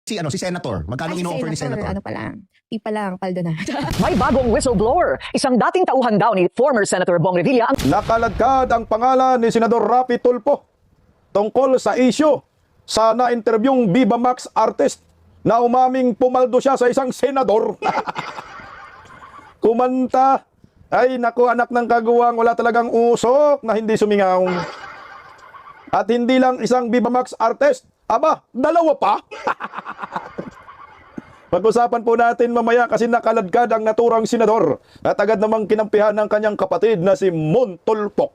Si Senator, magkano ino-offer ni Senator? Ano pa lang, di pa lang, paldo na. May bagong whistleblower. Isang dating tauhan daw ni former Senator Bong Revilla ang Nakaladkad ang pangalan ni Senador Rapi Tulfo tungkol sa issue sa na-interviewing Viva Max artist na umaming pumaldo siya sa isang senador. Kumanta. Ay naku, anak ng kaguwang, wala talagang usok na hindi sumingaw. At hindi lang isang Viva Max artist, aba, dalawa pa. Pag-usapan po natin mamaya kasi nakaladkad ang naturang senador at agad namang kinampihan ng kanyang kapatid na si Mon Tulfo.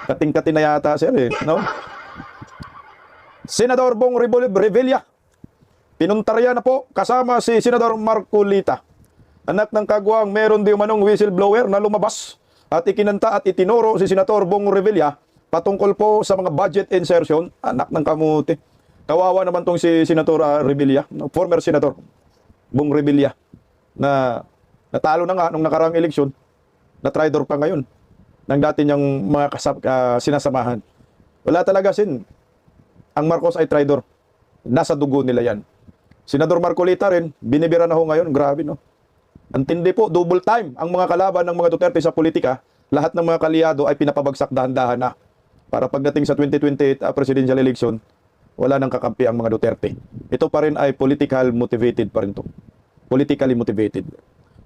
Kating-kating na yata siya no? Senador Bong Revilla, pinuntarya na po kasama si Senador Marcolita. Anak ng kagwang, meron di umanong whistleblower na lumabas at ikinanta at itinuro si Senador Bong Revilla patungkol po sa mga budget insertion. Anak ng kamuti. Kawawa naman tong si Senator Revilla, former Senator Bong Revilla, na natalo na nga nung nakaraang eleksyon, na traidor pa ngayon ng dati niyang mga sinasamahan. Wala talaga ang Marcos ay traidor. Nasa dugo nila yan. Senador Marcolita rin, binibira na ho ngayon. Grabe, no? Ang tindi po, double time ang mga kalaban ng mga Duterte sa politika. Lahat ng mga kaliyado ay pinapabagsak dahan-dahan na. Para pagdating sa 2028 presidential election, wala nang kakampi ang mga Duterte. Ito pa rin ay political motivated pa rin to. Politically motivated.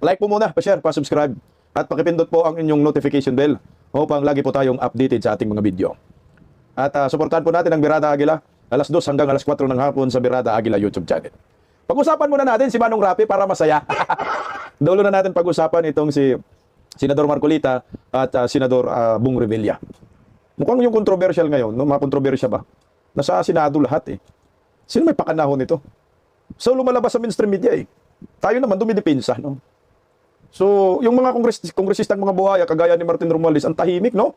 Like po muna, pa-share, pa-subscribe, at pakipindot po ang inyong notification bell upang lagi po tayong updated sa ating mga video. At suportahan po natin ang Birada Aguila, alas 2 hanggang alas 4 ng hapon sa Birada Aguila YouTube channel. Pag-usapan muna natin si Manong Rapi para masaya. Dulo na natin pag-usapan itong si Senador Marcolita at Senador Bong Revilla. Mukhang yung controversial ngayon, no? Mga kontrobersya ba? Nasa Senado lahat eh. Sino may pakanahon nito? So lumalabas sa mainstream media eh. Tayo naman dumidepensa, no? So yung mga kongresistang mga buhaya kagaya ni Martin Romualdez ang tahimik, no?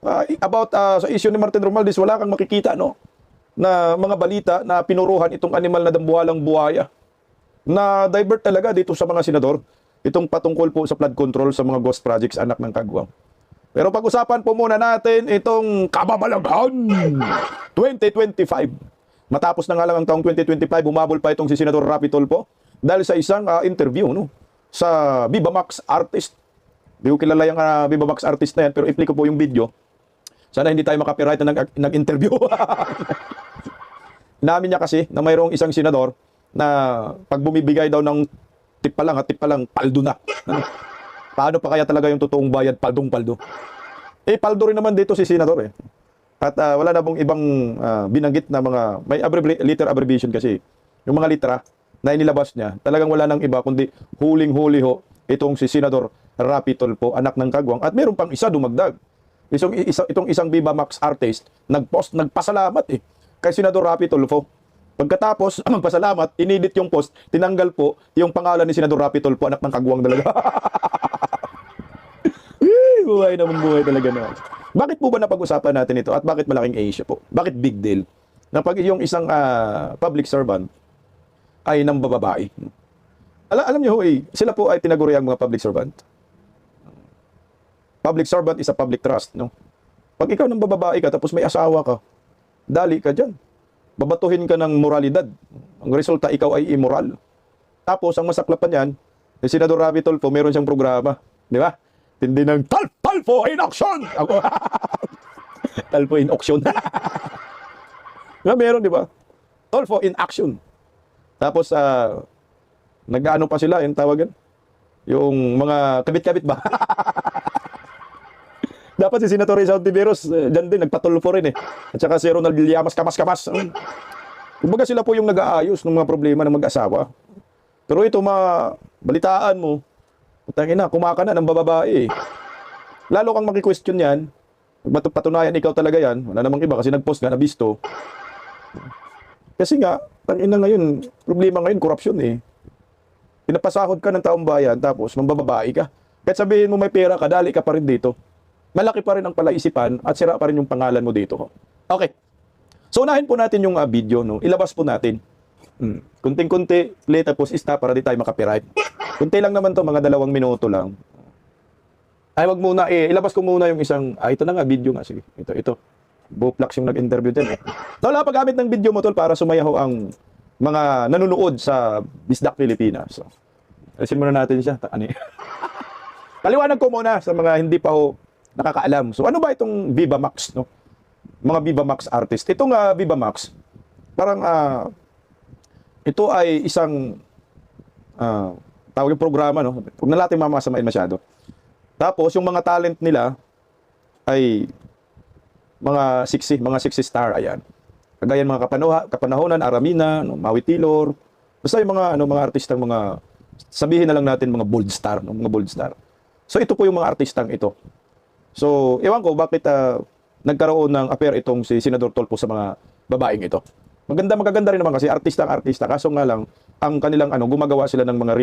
Sa issue ni Martin Romualdez, wala kang makikita, no? Na mga balita na pinuruhan itong animal na dambuhalang buhaya. Na divert talaga dito sa mga senador. Itong patungkol po sa flood control sa mga ghost projects, anak ng kagwang. Pero pag-usapan po muna natin itong kababalaghan 2025. Matapos na nga lang ang taong 2025, bumabol pa itong si Senador Rapi Tulfo dahil sa isang interview, no, sa Viva Max artist. Di ko kilala yung Viva Max artist na yan, pero i-play ko po yung video. Sana hindi tayo makapiright na nag-interview. Namin niya kasi na mayroong isang senador na pag bumibigay daw ng tip pa lang, paldo na. Paano pa kaya talaga yung totoong bayad, paldong-paldo? Paldo rin naman dito si senador eh. At wala na pong ibang binanggit na mga, may letter abbreviation kasi. Yung mga litra na inilabas niya, talagang wala nang iba kundi huling-huli ho itong si Senador Rapi Tulfo, anak ng kagwang. At meron pang isa dumagdag. Itong isang Viva Max artist, nagpasalamat eh kay Senador Rapi Tulfo. Pagkatapos, magpasalamat, inedit yung post, tinanggal po yung pangalan ni Senador Rapi Tulfo, anak ng kagwang talaga. Buhay talaga na. Bakit po ba napag-usapan natin ito at bakit malaking issue po? Bakit big deal? Na pag yung isang public servant ay nambababae. Alam niyo sila po ay tinaguri ang mga public servant. Public servant is a public trust, no? Pag ikaw nambababae ka tapos may asawa ka, dali ka dyan. Babatuhin ka ng moralidad. Ang resulta, ikaw ay immoral. Tapos, ang masaklapan yan, si Senador Rapi Tulfo, meron siyang programa. Di ba? Tindi ng Tulfo in action! Tulfo in auction. Meron, di ba? Tulfo in action. Tapos, nag-ano pa sila, yung tawagan? Yung mga kabit-kabit ba? Dapat si Senator Rizal Tiveros, dyan din, nagpatulfo rin eh. At saka si Ronald Villamas, kamas-kamas. Kumbaga sila po yung nag-aayos ng mga problema ng mag-asawa. Pero ito, balitaan mo, putangina, kumaka na ng bababae eh. Lalo kang maki-question yan, patunayan ikaw talaga yan, wala namang iba kasi nag-post nga, nabisto. Kasi nga, tangina ngayon, problema ngayon, korupsyon eh. Pinapasahod ka ng taong bayan, tapos mambababae ka. Kahit sabihin mo may pera ka, dali ka pa rin dito. Malaki pa rin ang palaisipan at sira pa rin yung pangalan mo dito. Okay. So, unahin po natin yung video, no? Ilabas po natin. Kunting-kunti, play tapos stop para di tayo makapiright. Kunti lang naman to, mga 2 minuto lang. Ay, wag muna ilabas ko muna yung isang, ito na nga, video nga. Sige, ito. Buplax yung nag-interview din eh. Tol, paggamit ng video mo, tol, para sumayaw ang mga nanonood sa Bisdak Pilipinas. So, alisin muna natin siya. Paliwanag ko muna sa mga hindi pa ho nakakaalam. So ano ba itong Viva Max, no? Mga Viva Max artist. Itong Viva Max, parang ito ay isang tawag yung programa, no? Huwag na natin mamasamain masyado. Tapos yung mga talent nila ay mga 60 star, ayan. Kagaya ng mga kapanahonan, Aramina, no, Maui Tilor. Basta yung mga mga artistang mga sabihin na lang natin mga bold star, no, mga bold star. So ito po yung mga artistang ito. So, ewan ko bakit nagkaroon ng affair itong si Senador Tolpo sa mga babaeng ito. Magaganda rin naman kasi artista. Kaso nga lang, ang kanilang gumagawa sila ng mga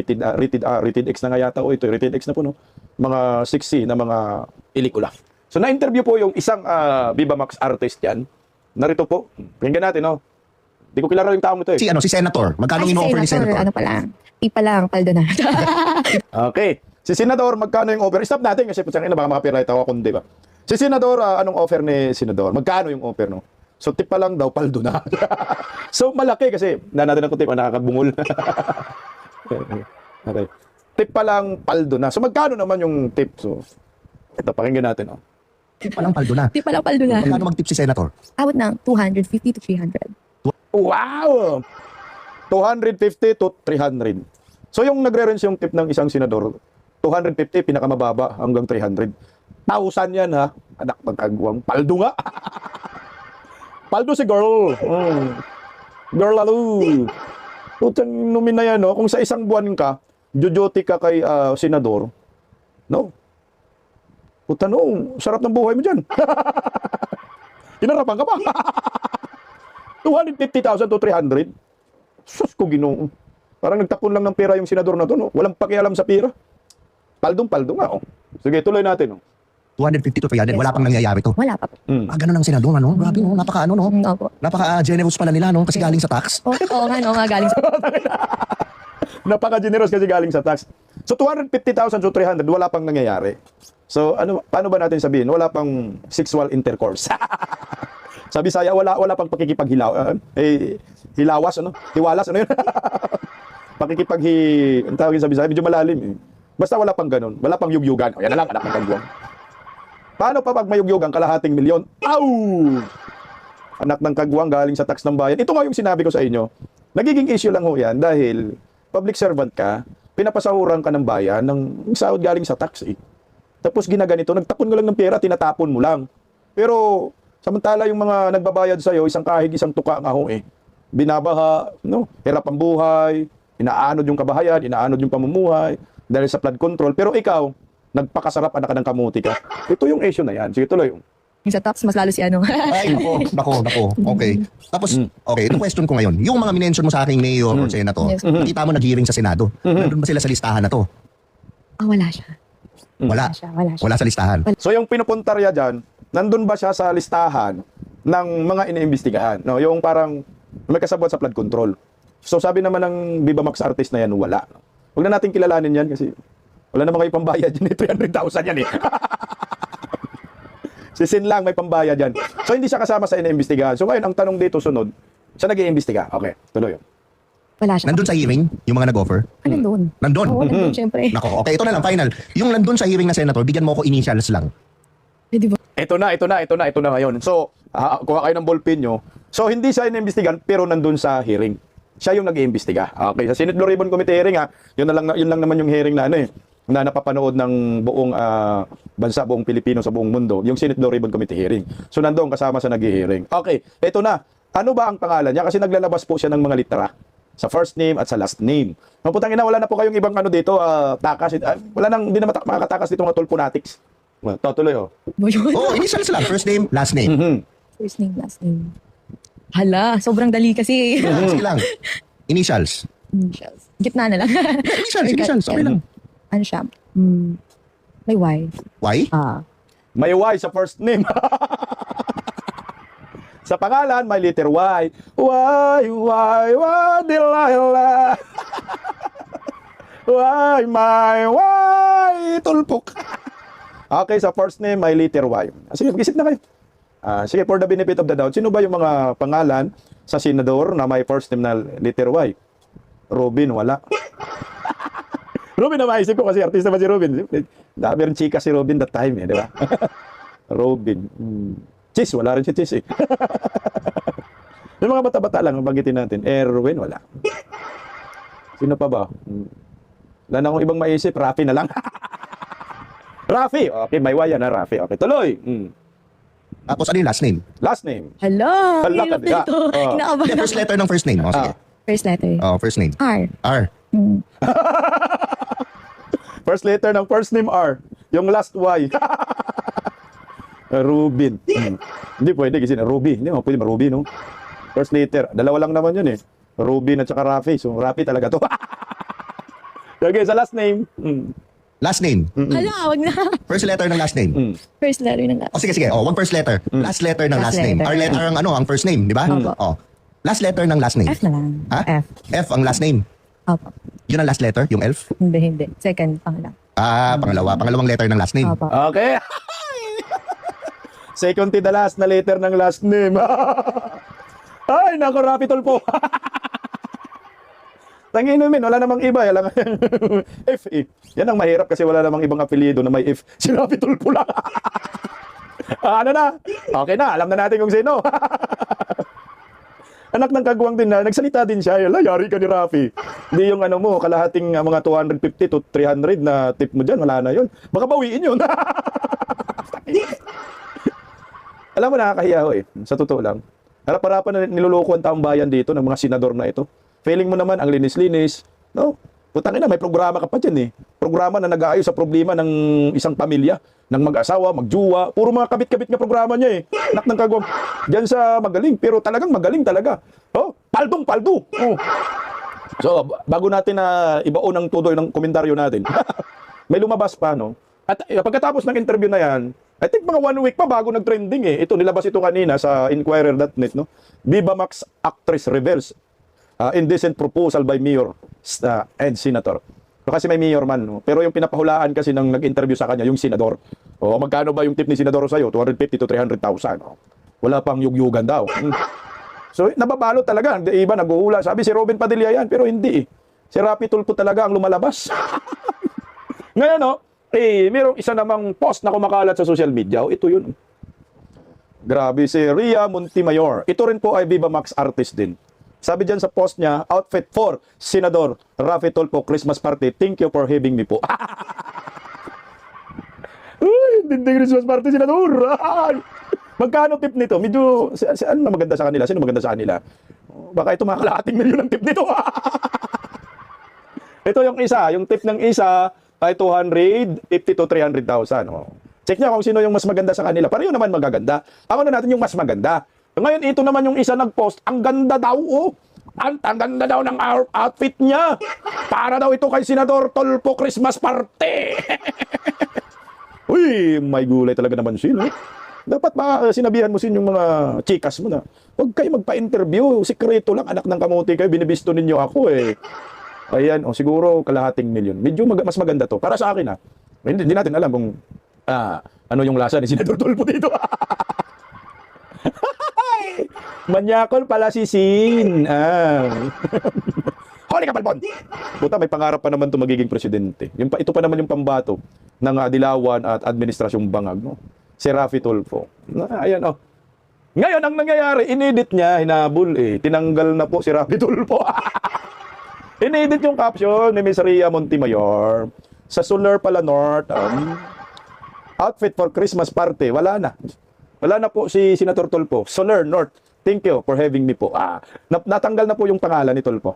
rated X na nga yata. Ito, rated X na po, no? Mga 60 na mga pelikula. So, na-interview po yung isang Viva Max artist yan. Narito po. Pakinggan natin, no? Hindi ko kilala yung taong ito eh. Si Senator. Magkano in-offer ni Senator? Ano pa lang. Tipa lang, paldo na. Okay. Si Senador, magkano yung offer? Stop natin kasi baka makapiright ako kundi ba? Si Senador, anong offer ni Senador? Magkano yung offer, no? So, tip pa lang daw, paldo na. So, malaki kasi, natin ako tip, nakakabungol. Okay. Tip pa lang, paldo na. So, magkano naman yung tip? So, ito, pakinggan natin, no? Tip pa lang paldo na. Tipa lang, paldo na. Magkano mag-tip si Senator? Awat ng 250 to 300. Wow! 250 to 300. So, yung nagre-range yung tip ng isang senador, 250, pinakamababa, hanggang 300. 1,000 yan, ha? Anak magkagwang. Paldo nga. Paldo si girl. Girl lalo. Putang numin na yan, no? Kung sa isang buwan ka, jojote ka kay senador, no? Puta no, sarap ng buhay mo dyan. Hinarapan ka pa. 250,000 to 300. Sus ko ginoo. Parang nagtapon lang ng pera yung senador na to, no? Walang pakialam sa pera. Paldo nga, oh. Sige, tuloy natin, oh. 250 to 300. Wala pang nangyayari to. Wala pa po. Ganun ang senador, ano? Grabe, no? Napaka, no? Opo. Napaka-generous pala nila, no? Kasi galing sa tax. Oo nga, no, nga galing sa... Napaka-generous kasi galing sa tax. So, 250,000 to 300, wala pang nangyayari. So, paano ba natin sabihin? Wala pang sexual intercourse. Sa Bisaya, wala hilawas, ano? Hiwalas, ano yun? Ang tawagin sa Bisaya, medyo malalim, eh. Basta wala pang ganun. Wala pang yugyugan. O, yan na lang, anak ng kagwang. Paano pa pag may yugyugan, kalahating milyon? Aw! Anak ng kagwang galing sa tax ng bayan. Ito nga yung sinabi ko sa inyo. Nagiging issue lang ho yan dahil public servant ka, pinapasahuran ka ng bayan ng sahod galing sa tax, eh. Tapos ginaganito, nagtapon ka lang ng pera, tinatapon mo lang. Pero, samantala yung mga nagbabayad sa'yo, isang kahig, isang tuka nga ho, eh. Binabaha, no? Hirap ang buhay, inaanod yung kabahayan, inaanod yung pamumuhay, dahil sa flood control. Pero ikaw, nagpakasarap anak ka ng kamuti ka. Ito yung issue na yan. Sige, tuloy. Yung sa tax, mas lalo si ano. Ay, nako. Okay. Tapos, okay, ito question ko ngayon. Yung mga minention mo sa aking mayor or senator, Yes. nakita mo nag-hearing sa Senado. Nandun ba sila sa listahan na to? Wala siya. Wala. Wala siya. Wala sa listahan. So, yung pinupuntarya dyan, nandun ba siya sa listahan ng mga iniimbestigahan? No? Yung parang may kasabot sa flood control. So, sabi naman ng Viva Max artist na yan, wala. Huwag na natin kilalanin yan kasi wala naman kayo pambayad yan. 300,000 yan, eh. Si Sin lang may pambayad yan. So, hindi siya kasama sa iniimbestigahan. So, ngayon, ang tanong dito sunod, siya nag-iimbestiga. Okay, tuloy. Wala siya. Nandun sa hearing, yung mga nag-offer? Nandun. Nandun? Oo, nandun, syempre. Nako, okay, ito na lang, final. Yung nandun sa hearing na senator, bigyan mo ko initials lang. Di ba? Ito na ngayon. So, kuha kayo ng ballpen nyo. So, hindi siya iniimbestigahan, pero nandun sa hearing. Siya yung nag-iimbestiga. Okay, sa Senate Blue Ribbon Committee hearing, yun lang naman yung hearing na na napapanood ng buong bansa, buong Pilipino sa buong mundo, yung Senate Blue Ribbon Committee hearing. So, nandoon kasama sa nag-hearing. Okay, ito na. Ano ba ang pangalan niya? Kasi naglalabas po siya ng mga litera sa first name at sa last name. Putang ina, wala na po kayong ibang dito, takas. Wala nang, hindi na makakatakas dito mga tulponatics. Tuloy, oh. Initials lang. First name, last name. First name, last name. Hala, sobrang dali kasi. Sige lang. Initials. Initials. Gitna na lang. Initials. Okay lang. Ano siya? May Y. Why? May Y sa first name. Sa pangalan, may letter Y. Y, Delilah. Y, tulpok. Okay, sa first name, may letter Y. Sige, mag-isip na kayo. Sige, for the benefit of the doubt, sino ba yung mga pangalan sa senador na may first name na letter Y? Robin, wala. Robin na maisip ko kasi artista ba si Robin? Dami rin chika si Robin that time, di ba? Robin. Chis, wala rin si Chis eh. Yung mga bata-bata lang, banggitin natin. Erwin, wala. Sino pa ba? Wala na akong ibang maisip. Rafi na lang. Rafi. Okay, may waya na Rafi. Okay, tuloy. Tapos ano yung last name? Last name. Hala, Hala, hirap kadiga. nito. Oh. Hindi, Kinakabahan first ako. letter ng first name. O, sige. First letter. First name. R. R. First letter ng first name R. Yung last Y. Rubin. Hindi pwede kasi Ruby. Hindi mo pwede Ruby, no? First letter. Dalawa lang naman yun eh. Rubin at saka Rafi. So, Rafi talaga to. Okay, sa last name. Last name. Hala, wag na. First letter ng last name. First letter ng last. O sige, sige. Wag first letter. Last letter ng last Last name. letter. R letter ang ano, ang first name, di ba? Opo. Last letter ng last name. F na lang. Ha? F. F ang last name. Opo. Yun ang last letter, yung elf. Hindi. Second, pangalawa. Pangalawa. Pangalawang letter ng last name. Opo. Okay. Second to the last na letter ng last name. Ay, nako, Rapi Tulpo. Tangin namin, wala namang iba. Lang. F, eh. Yan ang mahirap kasi wala namang ibang apelyido na may F. Si Rapi Tulpo lang. Ano na? Okay na, alam na natin kung sino. Anak ng kagwang din na, nagsalita din siya. Yala, yari ka ni Rafi. Hindi yung ano mo, kalahating mga 250 to 300 na tip mo dyan, wala na yun. Baka bawiin yun. Alam mo, nakakahiya ho eh. Sa totoo lang. Harap-harapan na niluloko ang taong bayan dito ng mga senador na ito. Feeling mo naman, ang linis-linis. No? Putangin na, may programa ka pa dyan eh. Programa na nag-aayos sa problema ng isang pamilya, ng mag-asawa, magjuwa. Puro mga kabit-kabit nga programa niya eh. Anak ng kagwang. Diyan sa magaling, pero talagang magaling talaga. Oh, paldong-paldo. Oh. So, bago natin na ibaon ang tuloy ng komentaryo natin, may lumabas pa, no? At pagkatapos ng interview na yan, I think mga 1 week pa bago nag-trending eh. Ito, nilabas ito kanina sa Inquirer.net, no? Viva Max actress reveals indecent proposal by mayor and senator. So, kasi may mayor man, no? Pero yung pinapahulaan kasi ng nag-interview sa kanya, yung senador. O, magkano ba yung tip ni senador sa'yo? 250 to 300,000. Oh. Wala pang yugyugan daw. So, nababalo talaga. Iba nag-uula. Sabi si Robin Padilla yan, pero hindi eh. Si Rapi Tulfo talaga ang lumalabas. Ngayon, no? Mayroong isa namang post na kumakalat sa social media. Oh, ito yun. Grabe, si Ria Montemayor. Ito rin po ay Viva Max artist din. Sabi dyan sa post niya, outfit for Senador Rafi Tulfo Christmas party. Thank you for having me po. Uy, dinding Christmas party, Senador. Ay! Magkano tip nito? Medyo, ano na maganda sa kanila? Sino maganda sa kanila? Baka ito mga kalahating milyon ang tip nito. Ito yung isa. Yung tip ng isa ay 250 to 300,000. Oh. Check niya kung sino yung mas maganda sa kanila. Pareho naman magaganda. Ako na natin yung mas maganda. Ngayon, ito naman yung isa nag-post. Ang ganda daw, oh. Ang ganda daw ng outfit niya. Para daw ito kay Senador Tulfo Christmas party. Uy, may gulay talaga naman siya, no? Dapat sinabihan mo sin yung mga chikas mo na, huwag kayo magpa-interview. Sikreto lang, anak ng kamuti kayo. Binibisto ninyo ako, eh. Ayan, siguro kalahating milyon. Medyo mas maganda to. Para sa akin, hindi natin alam kung ano yung lasa ni Senador Tulfo dito. Manyakol pala si Sin. Holy kapalbon! Puta, may pangarap pa naman to magiging presidente. Ito pa naman yung pambato ng Dilawan at Administrasyong Bangag. No? Si Rafi Tulfo. Ayan, oh. Ngayon, ang nangyayari, inedit niya, hinabol eh. Tinanggal na po si Rafi Tulfo. Inedit yung caption ni Miss Ria Montemayor. Sa Solar pala North, outfit for Christmas party. Wala na. Wala na po si Senator Tulfo. Solar North. Thank you for having me po. Natanggal na po yung pangalan ni Tulfo.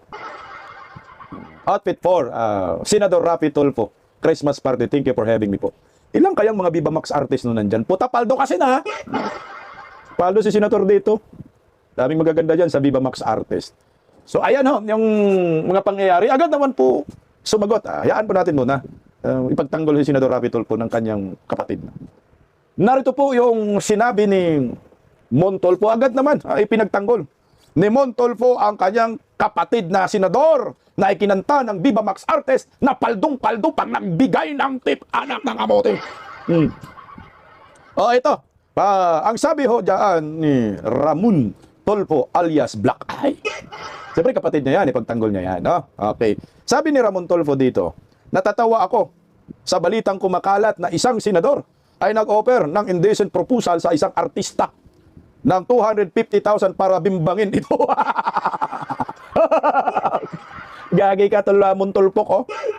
Outfit for Senador Rafi Tulfo. Christmas party. Thank you for having me po. Ilang kayang mga Viva Max artist no nandyan? Puta, paldo kasi na. Paldo si Senator dito. Daming magaganda dyan sa Viva Max artist. So, ayan ho, yung mga pangyayari. Agad naman po sumagot. Hayaan po natin muna. Ipagtanggol si Senador Rafi Tulfo ng kanyang kapatid. Narito po yung sinabi ni Mon Tulfo. Agad naman, ipinagtanggol ni Mon Tulfo ang kanyang kapatid na senador na ikinanta ng Viva Max artist na paldong-paldo pag nagbigay ng tip, anak ng kamote. Ito. Ang sabi ho dyan ni Ramon Tolpo alias Black Eye. Siyempre kapatid niya yan, ipagtanggol niya yan. No? Okay. Sabi ni Ramon Tolpo dito, natatawa ako sa balitang kumakalat na isang senador ay nag-offer ng indecent proposal sa isang artista ng 250,000 para bimbangin ito. Gagay ka to Ramon Tolpo ko.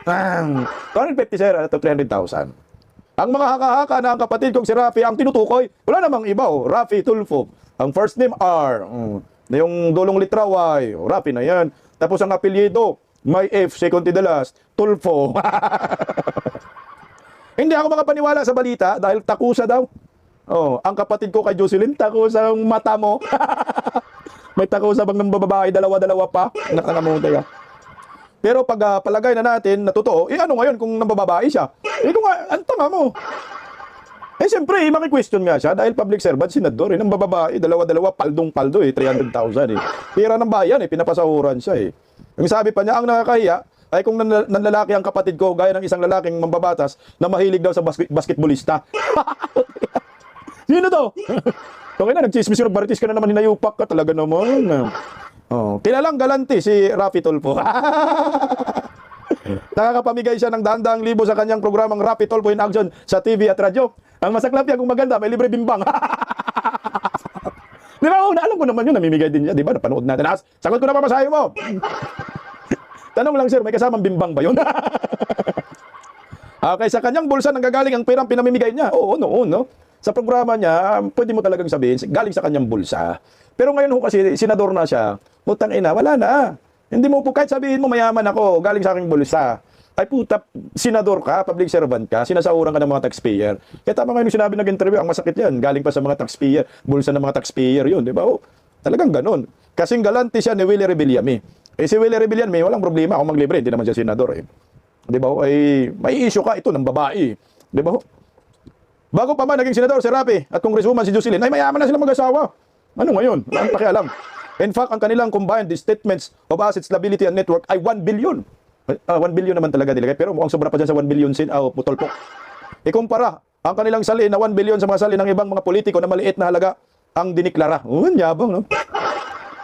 250 sir, 300,000. Ang mga haka-haka na ang kapatid kong si Rafi ang tinutukoy, wala namang iba, Rafi Tulfo. Ang first name R, yung dulong litra Y, Rafi na yan. Tapos ang apelyido, may F, second to the last, Tulfo. Hindi ako makapaniwala sa balita dahil takusa daw. Ang kapatid ko kay Jocelyn, takusa ang mata mo. May takusa bang ng babae, dalawa-dalawa pa? Nakanamutay ah. Pero pag palagay na natin na totoo, ano ngayon kung nambababae siya? Kung ang tanga mo. Siyempre, maki-question nga siya dahil public servant, senador, nambababae, dalawa-dalawa, paldong-paldo 300,000 Pira ng bayan pinapasahuran siya Ang sabi pa niya, ang nakakahiya, ay kung nanlalaki ang kapatid ko, gaya ng isang lalaking mambabatas na mahilig daw sa basketballista. Sino to? Okay na, nagchismis yung baritis ka na naman, hinayupak ka talaga naman. Kilalang galante si Rafi Tulfo. Nakakapamigay siya ng daan-daang libo sa kanyang programang Rafi Tulfo in Action sa TV at radyo. Ang masaklap niya kung maganda, may libre bimbang. Di ba? Alam ko naman yun, namimigay din niya. Di ba? Napanood natin. Sagot ko na pamasahe mo. Tanong lang sir, may kasamang bimbang ba yun? Okay, sa kanyang bulsa nanggagaling ang perang pinamimigay niya. Oo, noon, no? Sa programa niya, pwede mo talagang sabihin, galing sa kanyang bulsa. Pero ngayon kasi, senador na siya, putang ina, wala na. Hindi mo po, kahit sabihin mo, mayaman ako, galing sa aking bulsa. Ay puta, senador ka, public servant ka, sinasahuran ka ng mga taxpayer. Kaya tama ngayon yung sinabi nag-interview, ang masakit yan, galing pa sa mga taxpayer, bulsa ng mga taxpayer yun, di ba? Talagang ganon. Kasing galante siya ni Willie Rebillame. Si Willie Rebillame, walang problema kung maglibre, hindi naman siya senador Di ba? Ay, may issue ka ito ng babae. Di ba? Bago pa man naging senador si Rafi at congresswoman si Jocelyn, ay mayaman na sila mag-asawa. Ano ngayon? Wala ang pakialam. In fact, ang kanilang combined statements of assets, liability, and network ay 1 billion. 1 billion naman talaga nilagay, pero mukhang sobra pa dyan sa 1 billion putol po. Ikumpara ang kanilang sali na 1 billion sa mga sali ng ibang mga politiko na maliit na halaga ang diniklara. Yabang, no?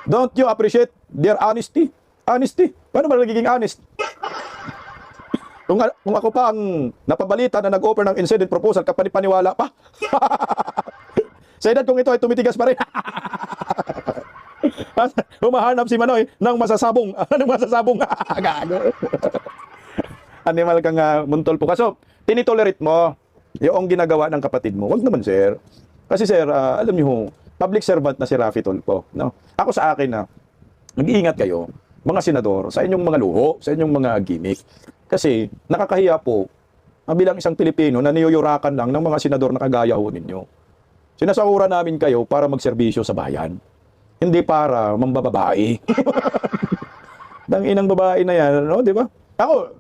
Don't you appreciate their honesty? Honesty? Paano ba nagiging honest? Kung ako pa ang napabalita na nag-offer ng incident proposal, kapanipaniwala pa. Sa edad kong ito ay tumitigas pa rin. Humahanap si Manoy ng masasabong. Anong masasabong? Gago. Animal kang muntol po. Kaso, tinitolerate mo yung ginagawa ng kapatid mo. Huwag naman, sir. Kasi, sir, alam niyo, public servant na si Rafi Tulfo. No? Ako sa akin, mag-iingat kayo, mga senador, sa inyong mga luho, sa inyong mga gimmick. Kasi, nakakahiya po, bilang isang Pilipino na niyuyurakan lang ng mga senador na kagaya ho ninyo. Sinasahura namin kayo para magserbisyo sa bayan. Hindi para mambababae. Inang babae na yan, no, di ba? Ako,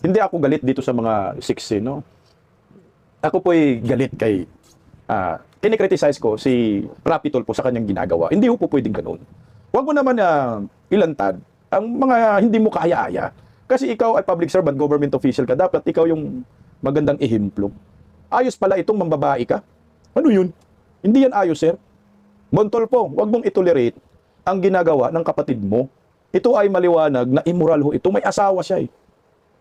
hindi ako galit dito sa mga siksi, no? Ako po'y galit kay, kinikriticize ko si Rafi Tulfo sa kanyang ginagawa. Hindi po pwedeng ganun. Huwag mo naman ilantad ang mga hindi mo kaya-aya. Kasi ikaw ay public servant, government official ka, dapat ikaw yung magandang ehemplo. Ayos pala itong mambabae ka. Ano yun? Hindi yan ayos, sir. Montolpo, huwag mong itolerate ang ginagawa ng kapatid mo. Ito ay maliwanag na immoral ho. Ito may asawa siya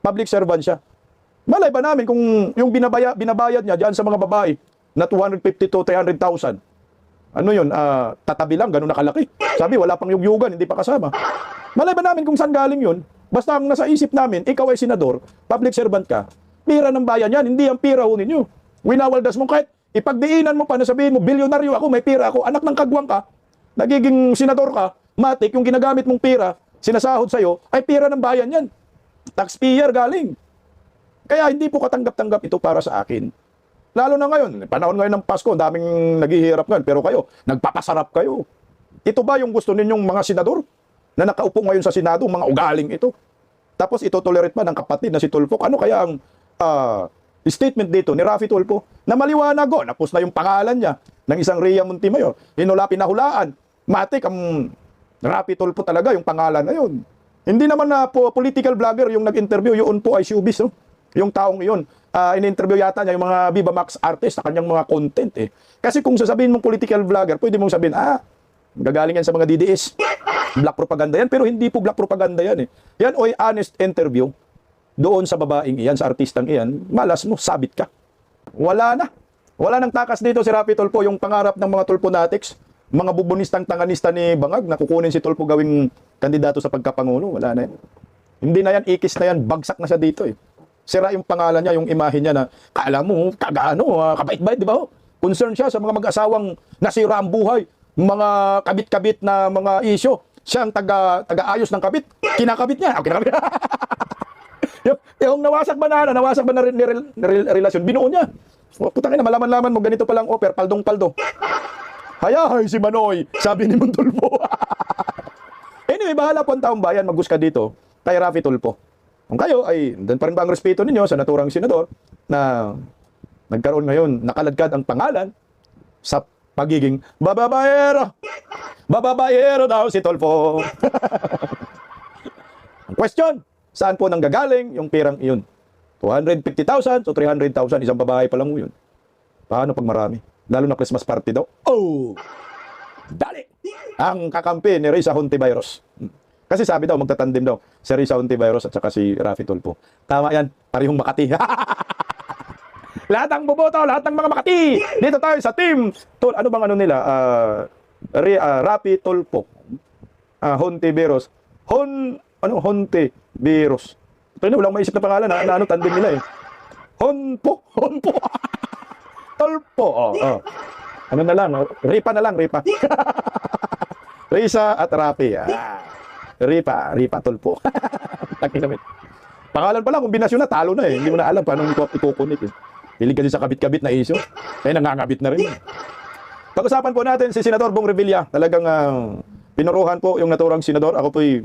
Public servant siya. Malay ba namin kung yung binabayad niya diyan sa mga babae na 250 to 300,000. Ano yun? Tatabi lang, ganun nakalaki. Sabi, wala pang yugyugan, hindi pa kasama. Malay ba namin kung saan galing yun? Basta ang nasa isip namin, ikaw ay senador, public servant ka, pira ng bayan yan, hindi ang pira ho ninyo. Winawaldas mo kahit ipagdiinan mo pa na sabihin mo, bilyonaryo ako, may pira ako, anak ng kagwang ka, nagiging senador ka, matik, yung ginagamit mong pira, sinasahod sa'yo, ay pira ng bayan yan. Taxpayer galing. Kaya hindi po katanggap-tanggap ito para sa akin. Lalo na ngayon, panahon ngayon ng Pasko, daming naghihirap ngayon, pero kayo, nagpapasarap kayo. Ito ba yung gusto ninyong mga senador na nakaupo ngayon sa Senado, mga ugaling ito? Tapos ito tolerate pa ng kapatid na si Tulfo. Ano kaya ang statement dito ni Rafi Tulfo na maliwanag napos na yung pangalan niya ng isang Rhea Montimayor. Pinahulaan. Matik ang Rafi Tulfo talaga yung pangalan na yun. Hindi naman na political vlogger yung nag-interview, yun po ay showbiz. Yung taong yun in-interview yata niya yung mga Viva Max artist sa kanyang mga content eh. Kasi kung sasabihin mong political vlogger, pwede mong sabihin, gagaling yan sa mga DDS. Black propaganda yan, pero hindi po black propaganda yan eh. Yan oy honest interview doon sa babaeng iyan, sa artistang iyan, malas mo, sabit ka. Wala na. Wala nang takas dito si Rapi Tulfo, yung pangarap ng mga Tulfonatics, mga bubonistang tanganista ni Bangag na kukunin si Tulfo gawing kandidato sa pagkapangulo. Wala na yan. Hindi na yan, ikis na yan, bagsak na siya dito eh. Sira yung pangalan niya, yung imahe niya na, kala mo, kabait-bait, di ba? Concern siya sa mga mag-asawang nasira ang buhay, mga kabit-kabit na mga isyo. Siya ang taga-ayos ng kabit. Kinakabit niya. Kinakabit. yung nawasak ba na relasyon, binuo niya. Putang ina, malaman-laman mo, ganito palang offer, paldong-paldo. Hayahay si Manoy, sabi ni Tulfo. Anyway, bahala po ang taong bayan, mag-guska dito kay Rafi Tulfo. Kung kayo ay, dan pa rin ba ang respeto ninyo sa naturang senador na nagkaroon ngayon, nakaladkad ang pangalan sa pagiging bababaero. Bababaero daw si Tulfo. Ang question, saan po nanggagaling yung pirang iyon? 250,000 o 300,000, isang babae pa lang yun. Paano pag marami? Lalo na Christmas party daw. Oh! Dali! Ang kakampi ni Risa Hontiveros. Kasi sabi daw, magtatandem daw si Risa Hontiveros at saka si Rafi Tulfo. Tama yan, parehong Makati. Lahat ng boboto, lahat ng mga Makati. Dito tayo sa team. Ano bang ano nila? Rafi Tulfo. Hontiveros. Hontiveros. Ito na, walang maisip na pangalan na ano, tandem nila eh. Honpo. Tulfo. Ano na lang, Ripa na lang, Ripa. Risa at Rafi. Ripa Tulfo. Pangalan pa lang, kombinasyon na, talo na eh. Hindi mo na alam paano ikukunik eh. Hilig kasi sa kabit-kabit na isyo. Eh, nangangabit na rin. Pag-usapan po natin si Senador Bong Revilla. Talagang pinuruhan po yung naturang senador. Ako po'y,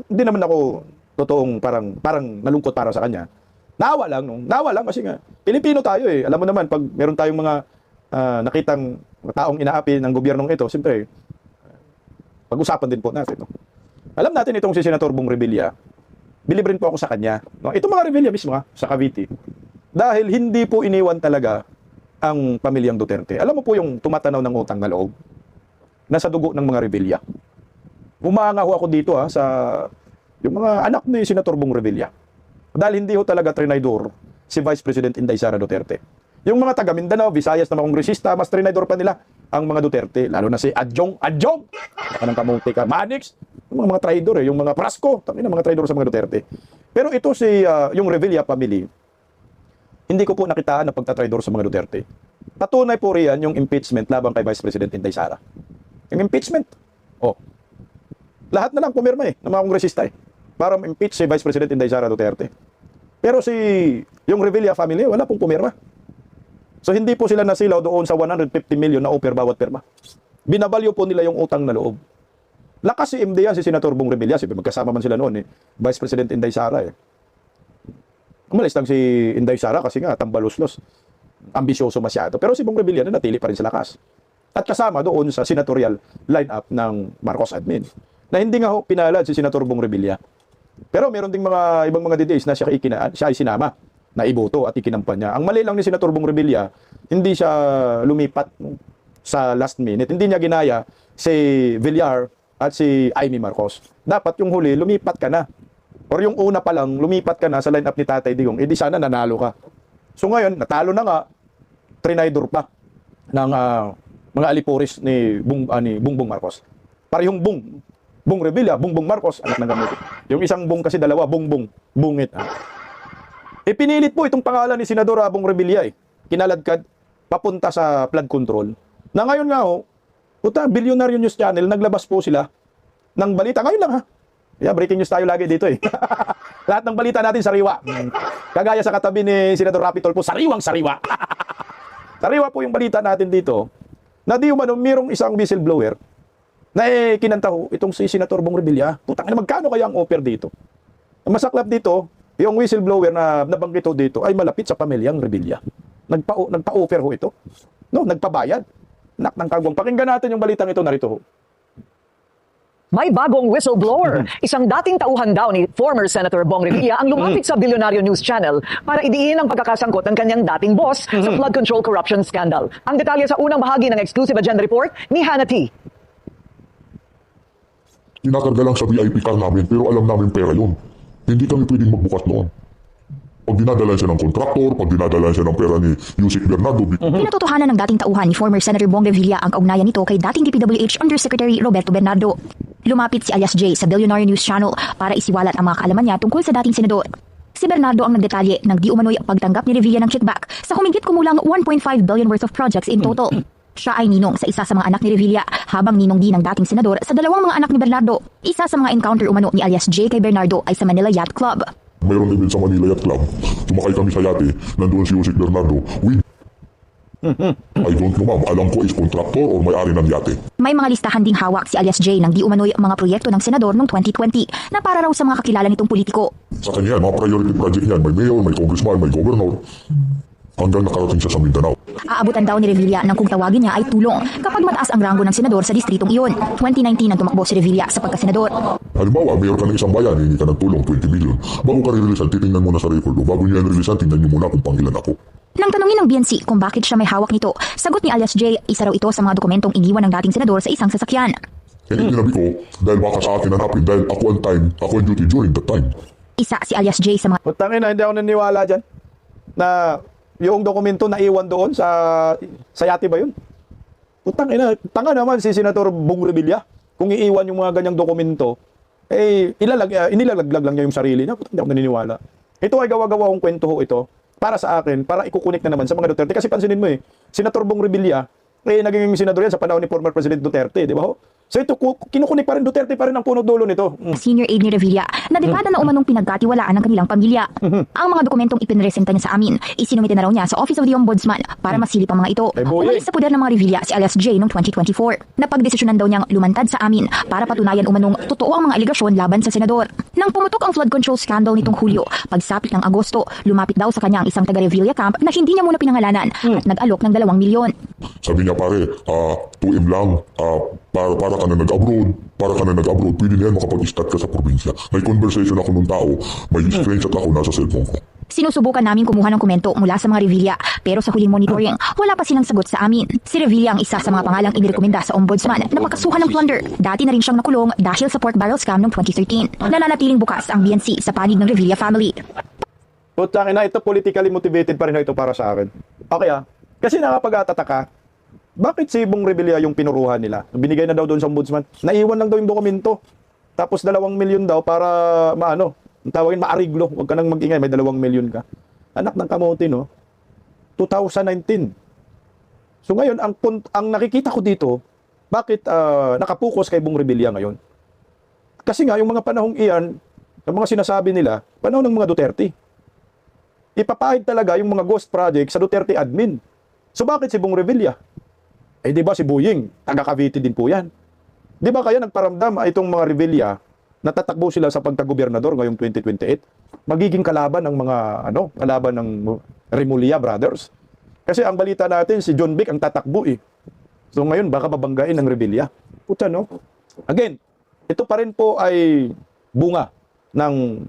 hindi naman ako totoong parang nalungkot para sa kanya. Nawa lang kasi nga, Pilipino tayo eh. Alam mo naman, pag meron tayong mga nakitang taong inaapi ng gobyernong ito, siyempre, pag-usapan din po natin. No? Alam natin itong si Senator Bong Revilla, bilib rin po ako sa kanya. No? Itong mga Revilla mismo sa Cavite, dahil hindi po iniwan talaga ang pamilyang Duterte. Alam mo po yung tumatanaw ng utang na loob, nasa dugo ng mga Revilla. Umangaho ako dito sa yung mga anak ni Senator Bong Revilla. Dahil hindi ho talaga trinaydor si Vice President Inday Sara Duterte. Yung mga taga Mindanao, Visayas na mga kongresista, mas trinaydor pa nila ang mga Duterte, lalo na si Adjong, baka ng kamuti ka, Manix, yung mga traidor yung mga Prasco, mga traidor sa mga Duterte. Pero ito yung Revilla family, hindi ko po nakitaan na pagtatraidor sa mga Duterte. Patunay po riyan yung impeachment laban kay Vice President Inday Sara. Yung impeachment, lahat na lang pumirma ng mga kongresista para ma-impeach si Vice President Inday Sara Duterte. Pero yung Revilla family, wala pong pumirma. So hindi po sila nasilaw doon sa 150 million na offer bawat pirma. Binabalyo po nila yung utang na loob. Lakas si MD yan, si Senator Bong Revilla. Magkasama man sila noon Vice President Inday Sara Umalis lang si Inday Sara kasi nga tambaluslos. Ambisyoso masyado. Pero si Bong Revilla natili pa rin sa lakas. At kasama doon sa senatorial lineup ng Marcos admin. Na hindi nga pinalad si Senator Bong Revilla. Pero meron ding mga ibang mga DDS na siya ay sinama na iboto at ikinampanya. Ang mali lang ni Senator Bong Revilla, hindi siya lumipat sa last minute. Hindi niya ginaya si Villar at si Amy Marcos. Dapat yung huli, lumipat ka na. Or yung una pa lang, lumipat ka na sa lineup ni Tatay Digong. Di sana nanalo ka. So ngayon, natalo na nga, trinaydor pa ng mga alipuris ni Bongbong Marcos. Parehong Bong Revilla, Bongbong Marcos, anak ng gamit. Yung isang Bong kasi dalawa, Bungit. Pinilit po itong pangalan ni Senador Bong Revilla kinaladkad papunta sa flood control. Na ngayon nga Billionaire News Channel, naglabas po sila ng balita. Ngayon lang breaking news tayo lagi dito Lahat ng balita natin sariwa. Kagaya sa katabi ni Senador Rapi Tulfo, sariwang-sariwa. Sariwa po yung balita natin dito na di umano mayroong isang whistleblower na kinanta itong si Senator Bong Revilla. Putang ina, magkano kaya ang offer dito? Ang masaklap dito, yung whistleblower na nabanggit dito ay malapit sa pamilyang Revilla. Nagpa-offer ito. No, nagpabayad. Nak ng kagwang. Pakinggan natin yung balitang ito, narito May bagong whistleblower. Isang dating tauhan daw ni former Senator Bong Revilla ang lumapit sa Bilyonaryo News Channel para idiin ang pagkakasangkot ng kanyang dating boss sa flood control corruption scandal. Ang detalye sa unang bahagi ng exclusive agenda report ni Hannah T. Tinakarga lang sa VIP car namin pero alam namin pera yun. Hindi kami pwedeng magbukas noon. Pag dinadala siya ng kontraktor, pag dinadala siya ng pera ni Yusek Bernardo, Pinatotohanan ng dating tauhan ni former Senator Bong Revilla ang kaugnayan nito kay dating DPWH Undersecretary Roberto Bernardo. Lumapit si alias J sa Billionaire News Channel para isiwalat ang mga kaalaman niya tungkol sa dating senador. Si Bernardo ang nagdetalye ng di umano'y pagtanggap ni Revilla ng kickback sa humigit kumulang 1.5 billion worth of projects in total. Siya ay ninong sa isa sa mga anak ni Revilla habang ninong din ng dating senador sa dalawang mga anak ni Bernardo. Isa sa mga encounter umano ni alias J kay Bernardo ay sa Manila Yacht Club. mayroon din sa Manila Yacht Club. Sumakay kami sa yate, nandoon si Yusek Bernardo with I don't know ma'am, alam ko is contractor or may-ari ng yate. May mga listahan ding hawak si alias J ng di umano'y mga proyekto ng senador noong 2020 na para raw sa mga kakilala nitong politiko. Sa kanya yan, mga priority project niyan, may mayor, may congressman, may governor, hanggang nakarating siya sa Mindanao. Aabutan daw ni Revilla ng kung tawagin niya ay tulong kapag mataas ang ranggo ng senador sa distritong iyon. 2019 nang tumakbo si Revilla sa pagkasenador. Halimbawa, mayor ka ng isang bayan, hindi ka ng tulong, 20 million. Bago ka rirelisan, titingnan mo na sa record. O bago niya nirelisan, tingnan niyo muna kung pangilan ako. Nang tanungin ng BNC kung bakit siya may hawak nito, sagot ni alias J, isa raw ito sa mga dokumentong iniwan ng dating senador sa isang sasakyan. Hindi sinabi ko, dahil baka sa akin hanapin, dahil ako on time, ako on duty during that time. Isa si alias J sa mga Putangin na, hindi ako naniwala dyan. Na yung dokumento na iwan doon sa yate ba yun? Putangin na, tanga naman si Senator Bong Revilla. Kung iiwan yung mga ganyang dokumento, inilalaglag lang niya yung sarili niya. Putang, hindi ako naniniwala. Ito ay gawa-gawa kong kwento ho ito. Para sa akin, para ikukunik na naman sa mga Duterte. Kasi pansinin mo Senator Bong Revilla, naging senador yan sa panahon ni former President Duterte, di ba ho? So ito, kinukunik pa rin Duterte pa rin ang puno dulo nito. senior aide ni Revilla na dekada na umanong pinagkatiwalaan ng kanilang pamilya. Ang mga dokumentong ipinresenta niya sa amin, isinumite na raw niya sa Office of the Ombudsman para masilip ang mga ito. Ay, boy, Umalis sa poder ng mga Revilla si alias J noong 2024. Napagdesisyonan daw niyang lumantad sa amin para patunayan umanong totoo ang mga aligasyon laban sa senador. Nang pumutok ang flood control scandal nitong Hulyo, pagsapit ng Agosto, lumapit daw sa kanya ang isang taga-Revilla camp na hindi niya muna pinangalanan at nag-alok ng 2 milyon. Sabi niya pare, 2M lang, para ka na nag-abroad, pwede na yan makapag-start ka sa probinsya. May conversation ako nung tao, may screenshot ako nasa cellphone ko. Sinusubukan namin kumuha ng komento mula sa mga Revilla pero sa huling monitoring, wala pa silang sagot sa amin. Si Revilla ang isa sa mga pangalang inirekomenda sa Ombudsman na makasuhan ng plunder. Dati na rin siyang nakulong dahil sa pork barrel scam noong 2013. Nananatiling bukas ang BNC sa panig ng Revilla family. Putangin na, ito politically motivated pa rin ito para sa akin. Okay kasi nakapag-atataka, bakit si Bong Revilla yung pinuruhan nila? Binigay na daw doon sa Ombudsman. Naiwan lang daw yung dokumento. Tapos 2 milyon daw para ang tawagin maariglo. Huwag ka nang mag-ingay, may 2 milyon ka. Anak ng kamote, no? 2019. So ngayon, ang nakikita ko dito, bakit nakapokus kay Bong Revilla ngayon? Kasi nga, yung mga panahong iyan, yung mga sinasabi nila, panahon ng mga Duterte. Ipapahid talaga yung mga ghost project sa Duterte admin. So bakit si Bong Revilla? Di ba si Buying, taga Cavite din po yan. Di ba kaya nagparamdam itong mga Revilla na tatakbo sila sa pagka-gobernador ngayong 2028? Magiging kalaban ng kalaban ng Remulla Brothers. Kasi ang balita natin, si John Vic ang tatakbo So ngayon, baka babanggain ng Revilla. Puta, no? Again, ito pa rin po ay bunga ng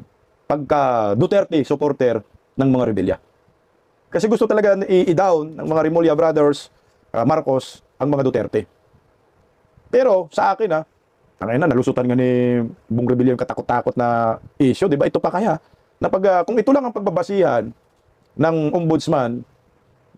pagka-Duterte supporter ng mga Revilla. Kasi gusto talaga i-down ng mga Remulla Brothers, Marcos, ang mga Duterte. Pero sa akin nalusutan nga ni Bong Revilla yung katakot-takot na issue, di ba? Ito pa kaya na kung ito lang ang pagbabasihan ng ombudsman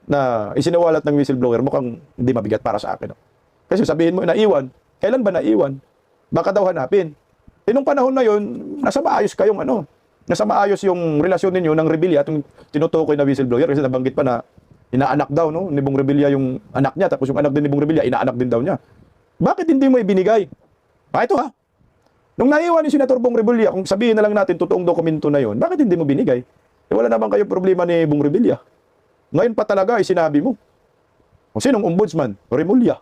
na isinawalat ng whistleblower, mukhang hindi mabigat para sa akin. Kasi sabihin mo naiwan, kailan ba naiwan? Baka daw hanapin. Nung panahon na yun, nasa maayos yung relasyon ninyo ng Revilla at yung tinutukoy na whistleblower kasi nabanggit pa na inaanak daw ni Bong Revilla yung anak niya, tapos yung anak din ni Bong Revilla inaanak din daw niya. Bakit hindi mo ibinigay? Ito nung naiwan ni Senator Bong Revilla, kung sabihin na lang natin totoong dokumento na yon, bakit hindi mo binigay? Wala naman kayo problema ni Bong Revilla. Ngayon pa talaga sinabi mo. Kung sinong ombudsman, Remulla,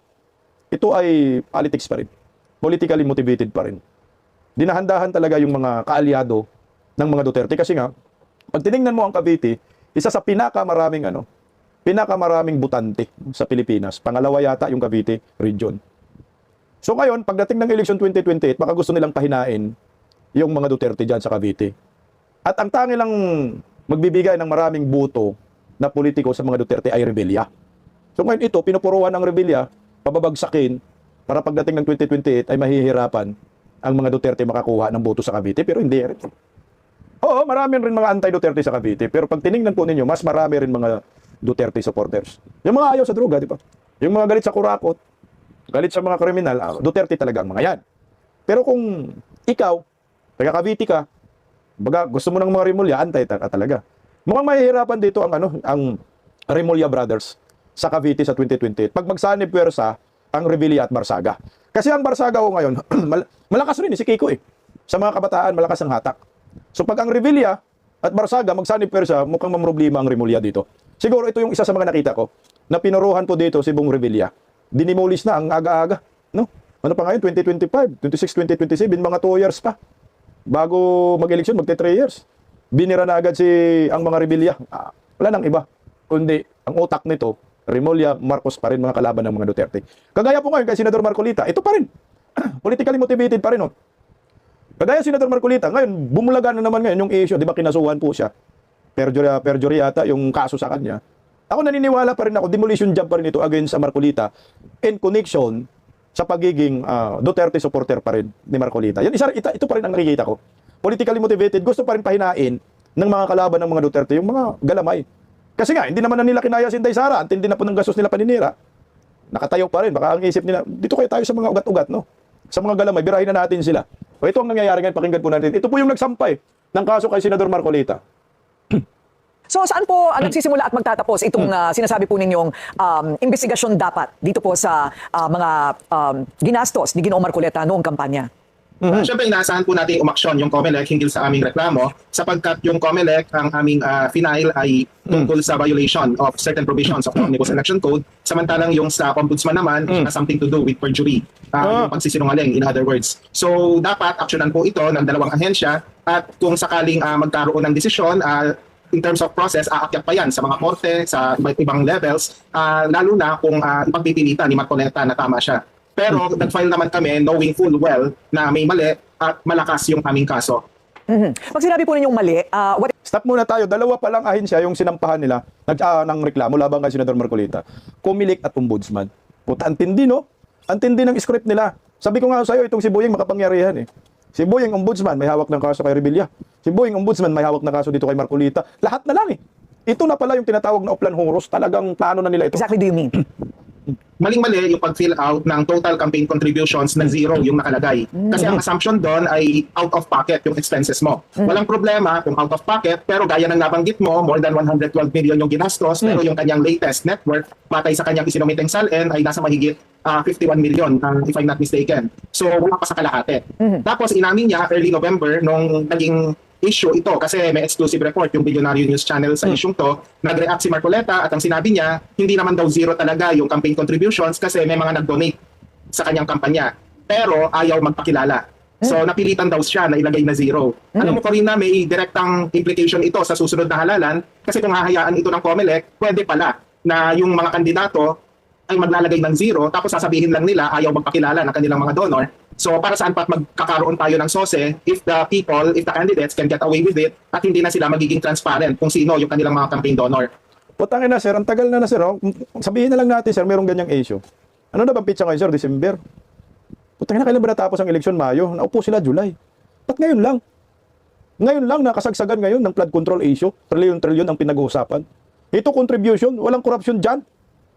ito ay politics pa rin. Politically motivated pa rin. Dinahandahan talaga yung mga kaalyado ng mga Duterte kasi nga, pag tinignan mo ang Cavite, isa sa pinakamaraming butante sa Pilipinas. Pangalawa yata yung Cavite region. So ngayon, pagdating ng election 2028, baka gusto nilang pahinain yung mga Duterte dyan sa Cavite. At ang tangi lang magbibigay ng maraming boto na politiko sa mga Duterte ay rebelya. So ngayon ito, pinupuruan ng rebelya, pababagsakin, para pagdating ng 2028 ay mahihirapan ang mga Duterte makakuha ng boto sa Cavite, pero hindi rin. Oo, marami rin mga anti-Duterte sa Cavite, pero pag tiningnan po ninyo, mas marami rin mga Duterte supporters. Yung mga ayaw sa droga, di ba? Yung mga galit sa kurakot, galit sa mga kriminal, Duterte talaga ang mga yan. Pero kung ikaw, taga Cavite ka, baga gusto mo ng mga Rimulya, antay ka talaga. Mukhang mahihirapan dito ang Rimulya Brothers sa Cavite sa 2028. Pag magsanib pwersa ang Revilla at Barsaga. Kasi ang Barsaga ko ngayon, malakas rin si Kiko eh. Sa mga kabataan, malakas ang hatak. So pag ang Revilla at Barsaga magsanib pwersa, mukhang mamroblema ang Rimulya dito. Siguro ito yung isa sa mga nakita ko na pinuruhan po dito si Bong Revilla. Dinimulis na ang aga-aga, no? Ano pa ngayon? 2025, 26, 2027, mga 2 years pa. Bago mag-eleksyon, magte 3 years. Binira na agad ang mga rebelya. Wala nang iba. Kundi, ang utak nito, Rimulya, Marcos pa rin mga kalaban ng mga Duterte. Kagaya po ngayon kay Senador Marcolita, ito pa rin. Politically motivated pa rin. Oh. Kagaya Senador Marcolita, ngayon, bumulaga na naman ngayon yung issue. Di ba kinasuhan po siya? Perjury yata yung kaso sa kanya. Ako naniniwala pa rin ako, demolition job pa rin ito against sa Marcolita in connection sa pagiging Duterte supporter pa rin ni Marcolita. Yan, ito pa rin ang nakikita ko. Politically motivated, gusto pa rin pahinain ng mga kalaban ng mga Duterte, yung mga galamay. Kasi nga, hindi naman na nila kinaya si Inday Sara, antindi na po ng gastos nila paninira. Nakatayo pa rin, baka ang isip nila, dito kayo tayo sa mga ugat-ugat, no? Sa mga galamay, birahin na natin sila. O ito ang nangyayari ngayon, pakinggan po natin. Ito po yung nagsampay ng kaso kay Senador Marcolita. So saan po nagsisimula at magtatapos itong sinasabi po ninyong investigasyon dapat dito po sa mga ginastos ni Ginoong Marcoleta noong kampanya? Siyempre, inaasahan po natin umaksyon yung COMELEC hinggil sa aming reklamo sapagkat yung COMELEC, ang aming final ay tungkol sa violation of certain provisions of the Omnibus Election Code, samantalang yung sa Ombudsman naman has something to do with perjury, yung pagsisinungaling, in other words. So, dapat aksyonan po ito ng dalawang ahensya at kung sakaling magkaroon ng desisyon, in terms of process, aakyat pa yan sa mga korte, sa ibang levels, lalo na kung ipagpipilitan ni Marcoleta na tama siya. Pero nag-file naman kami knowing full well na may mali at malakas yung aming kaso. Pag sinabi po ninyong mali, what Stop muna tayo. Dalawa pa lang ahensya yung sinampahan nila ng reklamo laban kay Senador Marcolita. COMELEC at Ombudsman. Puta, antindi no? Antindi ng script nila. Sabi ko nga sa'yo, itong si Boyeng makapangyarihan eh. Si Boyeng Ombudsman may hawak ng kaso kay Revilla. Si Boyeng Ombudsman may hawak ng kaso dito kay Marcolita. Lahat na lang eh. Ito na pala yung tinatawag na Oplan Horus. Talagang plano na nila ito. exactly do you mean? Maling-mali yung pag-fill out ng total campaign contributions na zero yung nakalagay. Kasi ang assumption doon ay out of pocket yung expenses mo. Walang problema kung out of pocket, pero gaya ng nabanggit mo, more than 112 million yung ginastos, pero yung kanyang latest net worth, batay sa kanyang isinumiteng SALN, ay nasa mahigit 51 million, if I'm not mistaken. So, wala pa sa kalahati. Tapos, inamin niya early November, nung naging issue ito kasi may exclusive report yung Billionaire News Channel sa isyung to, nag-react si Marcoleta at ang sinabi niya, hindi naman daw zero talaga yung campaign contributions kasi may mga nag-donate sa kanyang kampanya. Pero ayaw magpakilala. So napilitan daw siya na ilagay na zero. Alam mo Corina, may direktang implication ito sa susunod na halalan kasi kung hahayaan ito ng COMELEC, pwede pala na yung mga kandidato ay maglalagay ng zero tapos sasabihin lang nila ayaw magpakilala ng kanilang mga donor. So para saan pa magkakaroon tayo ng sose if the candidates can get away with it at hindi na sila magiging transparent kung sino yung kanilang mga campaign donor. Putangin na sir, ang tagal na sir. Oh. Sabihin na lang natin sir, merong ganyang issue. Ano na bang pitsa ngayon sir? December? Putangin na, kailan ba natapos ang eleksyon? Mayo? Naupo sila July. Ba't ngayon lang? Ngayon lang nakasagsagan ngayon ng flood control issue. Trilyon-trilyon ang pinag-uusapan. Ito contribution, walang corruption dyan.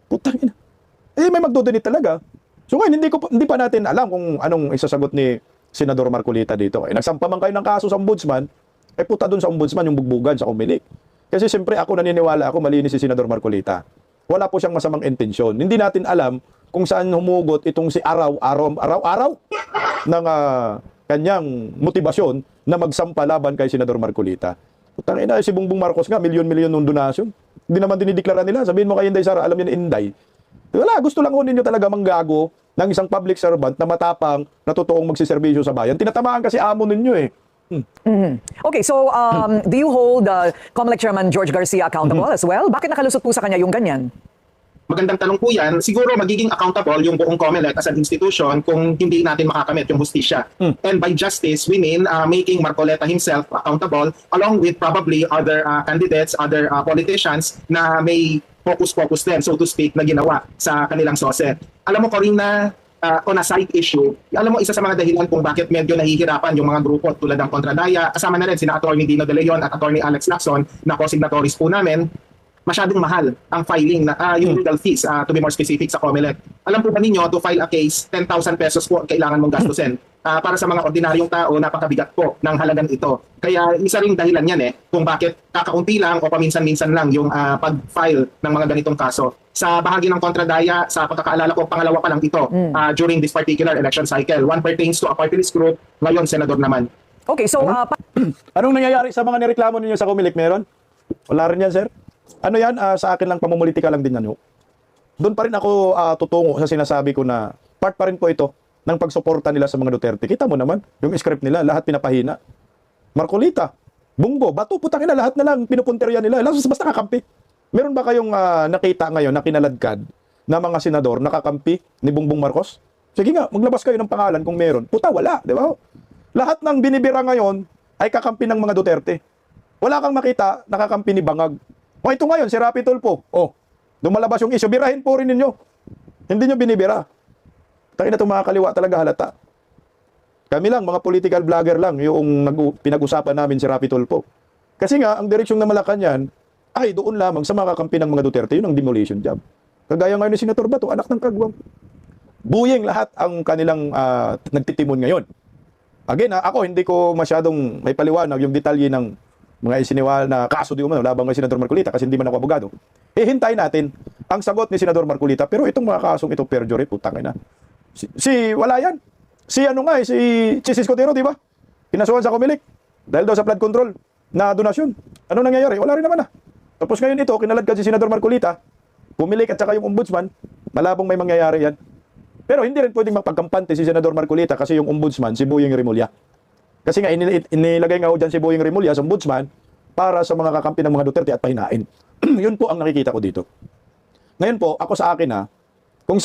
Putangin na. Eh may magdodonate talaga. So ngayon, hindi pa natin alam kung anong isasagot ni Senador Marcolita dito. Eh, nagsampa man kayo ng kaso sa Ombudsman, eh puta doon sa Ombudsman yung bugbugan sa COMELEC. Kasi siyempre ako naniniwala ako malinis si Senador Marcolita. Wala po siyang masamang intensyon. Hindi natin alam kung saan humugot itong si araw-araw ng kanyang motibasyon na magsampa laban kay Senador Marcolita. Putang ina, si Bongbong Marcos nga, milyon-milyon ng donasyon. Hindi naman dinideklara nila. Sabihin mo kay Inday Sara, alam niya ni Inday. Wala, gusto lang ninyo talaga manggago ng isang public servant na matapang, na totoong magsiservisyo sa bayan. Tinatamaan kasi amo ninyo eh. Okay, so do you hold COMELEC Chairman George Garcia accountable as well? Bakit nakalusot po sa kanya yung ganyan? magandang tanong po yan, siguro magiging accountable yung buong COMELEC as an institution kung hindi natin makakamit yung hustisya. And by justice, we mean making Marcoleta himself accountable along with probably other candidates, other politicians na may focus din, so to speak, na ginawa sa kanilang sose. Alam mo, Corina, on a side issue, alam mo, isa sa mga dahilan kung bakit medyo nahihirapan yung mga grupo tulad ng Kontradaya, kasama na rin sina Atty. Dino De Leon at Atty. Alex Lacson na co-signatories po namin, masyadong mahal ang filing na yung legal fees, to be more specific sa COMELEC. Alam po ba ninyo, to file a case, 10,000 pesos po ang kailangan mong gastusin. Para sa mga ordinaryong tao, napakabigat po ng halagang ito. Kaya isa ring dahilan yan kung bakit kakaunti lang o paminsan-minsan lang yung pag-file ng mga ganitong kaso. Sa bahagi ng Kontradaya, sa pagkakaalala ko, pangalawa pa lang ito during this particular election cycle. One pertains to a party list group, ngayon senador naman. Okay, so Anong nangyayari sa mga nireklamo ninyo sa COMELEC? Meron? Wala rin yan, sir? Ano yan? Sa akin lang, pamumulitika lang din yan. Doon pa rin ako tutungo sa sinasabi ko na part pa rin po ito ng pagsuporta nila sa mga Duterte. Kita mo naman, yung script nila, lahat pinapahina. Marcolita, Bungo, Bato, putang ina, lahat na lang pinupunteriya nila. Basta kakampi. Meron ba kayong nakita ngayon na kinaladkad na mga senador nakakampi ni Bongbong Marcos? Sige nga, maglabas kayo ng pangalan kung meron. Puta, wala, di ba? Lahat ng binibira ngayon ay kakampi ng mga Duterte. Wala kang makita nakakampi ni Bangag. O ito ngayon, si Rapi Tulfo. Dumalabas yung issue. Birahin po rin ninyo. Hindi nyo binibira. Tayo na itong mga kaliwa talaga halata. Kami lang, mga political vlogger lang, yung pinag-usapan namin si Rapi Tulfo. Kasi nga, ang direksyon na Malacanang ay doon lamang sa mga kakampi ng mga Duterte. Yun ang demolition job. Kagaya ngayon ni Senator Bato, anak ng kagwang. Buying lahat ang kanilang nagtitimon ngayon. Again, ako hindi ko masyadong may paliwanag yung detalye ng mga isiniwal na kaso di umano labang kay Senador Marcolita kasi hindi man ako abogado. Hintayin natin ang sagot ni Senador Marcolita. Pero itong mga kasong ito, perjury, putang ina. Wala yan. Si Chis Escudero, di ba? Pinasuhan sa COMELEC dahil daw sa flood control na donasyon. Ano nangyayari? Wala rin naman Tapos ngayon ito, kinaladkad si Senador Marcolita, COMELEC at saka yung ombudsman, malabong may mangyayari yan. Pero hindi rin pwedeng magpagkampante si Senador Marcolita kasi yung ombudsman, si Boying Rimulya. Kasi nga, inilagay nga ho dyan si Boying Rimulya sa ombudsman para sa mga kakampi ng mga Duterte at pahinain. Yun po ang nakikita ko dito. Ngayon po, ako sa akin kung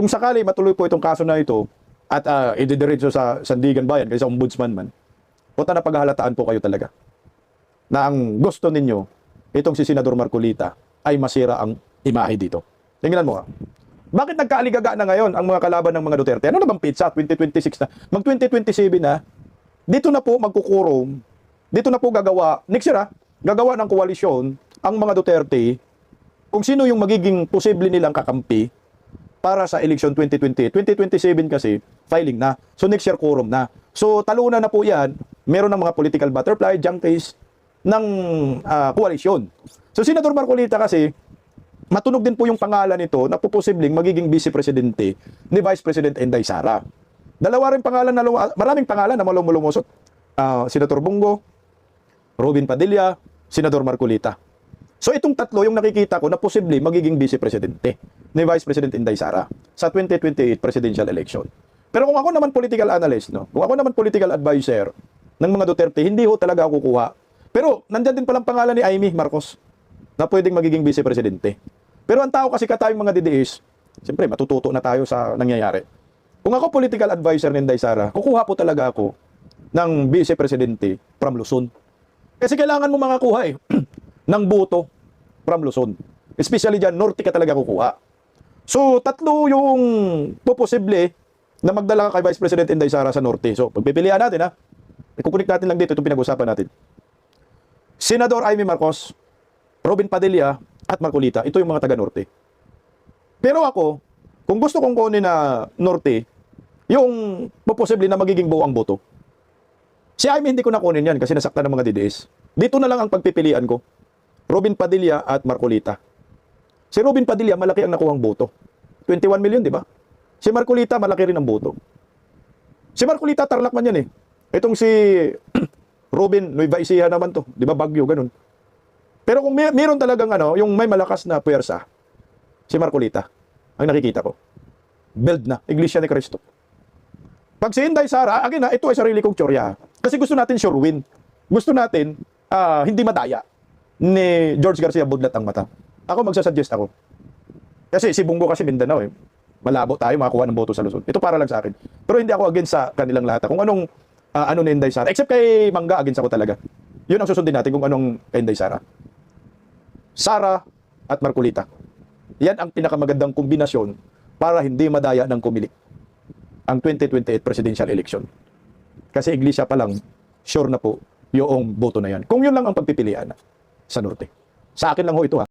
sakali matuloy po itong kaso na ito at ididiretso sa Sandigan Bayan kaysa ombudsman man, puta na paghahalataan po kayo talaga na ang gusto ninyo, itong si Senador Marcolita ay masira ang imahe dito. Tingnan mo Bakit nagkaaligaga na ngayon ang mga kalaban ng mga Duterte? Ano na bang pizza? 2026 na. Mag-2027 na. Dito na po magkukurong. Dito na po gagawa. Next year gagawa ng koalisyon ang mga Duterte kung sino yung magiging posible nilang kakampi para sa election 2028. 2027 kasi filing na. So next year quorum na. So talunan na po yan. Meron ng mga political butterfly, junkies ng koalisyon. So Senador Marcolita kasi matunog din po yung pangalan nito na po posibleng magiging vice presidente ni Vice President Inday Sara. Dalawa rin pangalan maraming pangalan na malumulusot. Senator Bongo, Robin Padilla, Senador Marcolita. So itong tatlo yung nakikita ko na posibleng magiging vice presidente ni Vice President Inday Sara sa 2028 presidential election. Pero kung ako naman political analyst, kung ako naman political advisor ng mga Duterte, hindi ho talaga ako kukuha. Pero nandyan din palang pangalan ni Amy Marcos na pwedeng magiging vice presidente. Pero ang tao kasi katayong mga DDS, siyempre matututo na tayo sa nangyayari. Kung ako political advisor ni Inday Sara, kukuha po talaga ako ng vice presidente from Luzon. Kasi kailangan mo makakuha ng boto from Luzon. Especially dyan, norte ka talaga kukuha. So, tatlo yung posible na magdala kay Vice President Inday Sara sa norte. So, pagpipilian natin ikukunik natin lang dito itong pinag-usapan natin. Senador Amy Marcos, Robin Padilla, at Marcolita, ito yung mga taga-norte. Pero ako, kung gusto kong kunin na norte, yung posible na magiging buo ang boto. Si Amy hindi ko na kunin yan kasi nasaktan ng mga DDS. Dito na lang ang pagpipilian ko. Robin Padilla at Marcolita. Si Robin Padilla, malaki ang nakuhang boto. 21 million, di ba? Si Marcolita, malaki rin ang boto. Si Marcolita, Tarlac man yan Itong si Robin, Nueva Ecija naman to. Di ba, Baguio, ganun. Pero kung meron talagang yung may malakas na puwersa, si Marcolita, ang nakikita ko. Build na, Iglesia ni Cristo. Pag si Inday Sara, again ito ay sarili kong tsorya. Kasi gusto natin sure win. Gusto natin hindi madaya ni George Garcia Budlat ang mata. Ako magsasuggest ako. Kasi si Bungo kasi Mindanao eh. Malabo tayo makakuha ng boto sa Luzon. Ito para lang sa akin. Pero hindi ako against sa kanilang lahat. Kung anong ano ni Inday Sara. Except kay Mangga, against ako talaga. Yun ang susundin natin kung anong kay Inday Sara. Sara at Marcolita. Yan ang pinakamagandang kombinasyon para hindi madaya ng kumilik ang 2028 presidential election. Kasi Iglesia pa lang, sure na po yung boto na yan. Kung yun lang ang pagpipilian sa Norte. Sa akin lang ho ito ha.